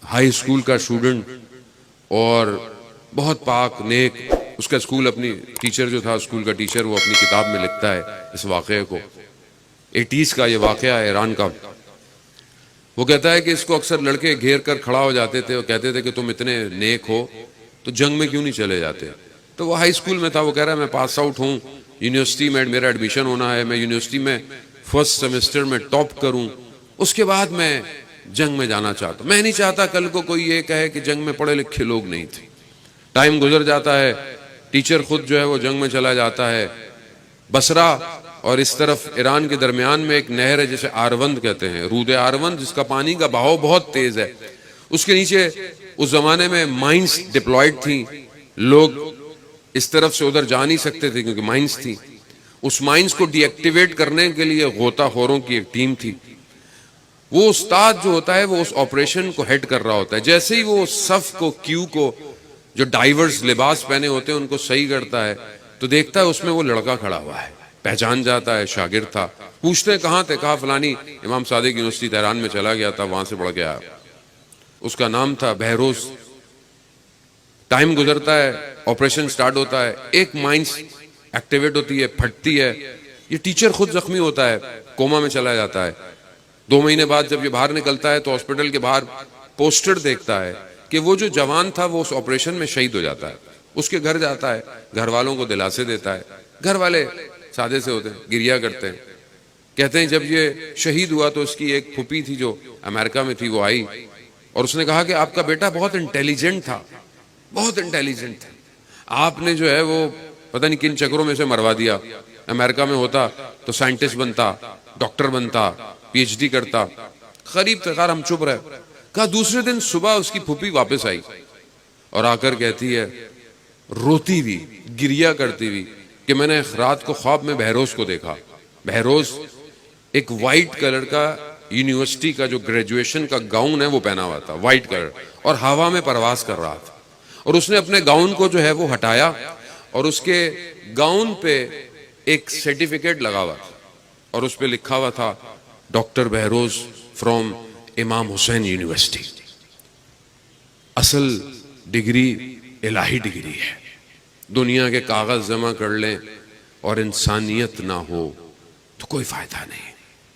High school का student और बहुत पाक नेक। उसका स्कूल, अपनी टीचर जो था स्कूल का टीचर, वो अपनी किताब में लिखता है इस वाक़े को। 80s का ये वाक़या है ईरान का। वो कहता है कि इसको अक्सर लड़के घेर कर खड़ा हो जाते थे और कहते थे कि तुम इतने नेक हो तो जंग में क्यों नहीं चले जाते। तो वो हाई स्कूल में था। वो कह रहा है मैं पास आउट हूँ, यूनिवर्सिटी में मेरा एडमिशन होना है, मैं यूनिवर्सिटी में फर्स्ट सेमेस्टर में टॉप करूँ, उसके बाद मैं जंग में जाना चाहता हूँ। मैं नहीं चाहता कल को कोई ये कहे कि जंग में पढ़े लिखे लोग नहीं थे। टाइम गुजर जाता है, टीचर खुद जो है वो जंग में चला जाता है। बसरा और इस तरफ ईरान के दरमियान में एक नहर है जिसे आरवंद कहते हैं, रूद आरवंद, जिसका पानी का बहाव बहुत तेज है। उसके नीचे उस जमाने में माइंस डिप्लॉयड थी। लोग इस तरफ से उधर जा नहीं सकते थे क्योंकि माइंस थी। उस माइंस को डीएक्टिवेट करने के लिए गोताखोरों की एक टीम थी। वो उस्ताद जो होता है वो उस ऑपरेशन को हेड कर रहा होता है। जैसे ही वो सफ को, क्यू को, जो डाइवर्स लिबास पहने होते हैं उनको सही करता है तो देखता है उसमें वो लड़का खड़ा हुआ है। पहचान जाता है, शागिर्द था। पूछते हैं कहाँ थे, कहा फलानी इमाम सादिक यूनिवर्सिटी तेहरान में चला गया था, वहां से पढ़ के आया। उसका नाम था बहरोज। टाइम गुजरता है, ऑपरेशन स्टार्ट होता है, एक माइंस एक्टिवेट होती है, फटती है। ये टीचर खुद जख्मी होता है, कोमा में चला जाता है। 2 महीने बाद जब ये बाहर निकलता है तो हॉस्पिटल के बाहर पोस्टर देखता है कि वो जो जवान था वो उस ऑपरेशन में शहीद हो जाता है। उसके घर जाता है, घर वालों को दिलासे देता है। घर वाले सादे से होते हैं, गिरिया करते हैं। कहते हैं जब ये शहीद हुआ तो उसकी एक फूफी थी जो अमेरिका में थी, वो आई और उसने कहा कि आपका बेटा बहुत इंटेलिजेंट था, बहुत इंटेलिजेंट था। आपने जो है वो पता नहीं किन चक्रों में से मरवा दिया। अमेरिका में होता तो साइंटिस्ट बनता, डॉक्टर बनता, पीएचडी करता। गरीब तकार हम चुप रहे। कहा दूसरे दिन सुबह उसकी फूफी वापस आई और आकर कहती है, रोती हुई, गिरिया करती हुई, कि मैंने रात को ख्वाब में बहरोज को देखा। बहरोज एक वाइट कलर का यूनिवर्सिटी का जो ग्रेजुएशन का गाउन है वो पहना हुआ था, वाइट कलर, और हवा में परवास कर रहा था। और उसने अपने गाउन को जो है वो हटाया और उसके गाउन पे एक सर्टिफिकेट लगा हुआ था और उस पे लिखा हुआ था डॉक्टर बहरोज फ्रॉम इमाम हुसैन यूनिवर्सिटी। असल डिग्री इलाही डिग्री है। दुनिया के कागज जमा कर लें और इंसानियत ना हो तो कोई फायदा नहीं।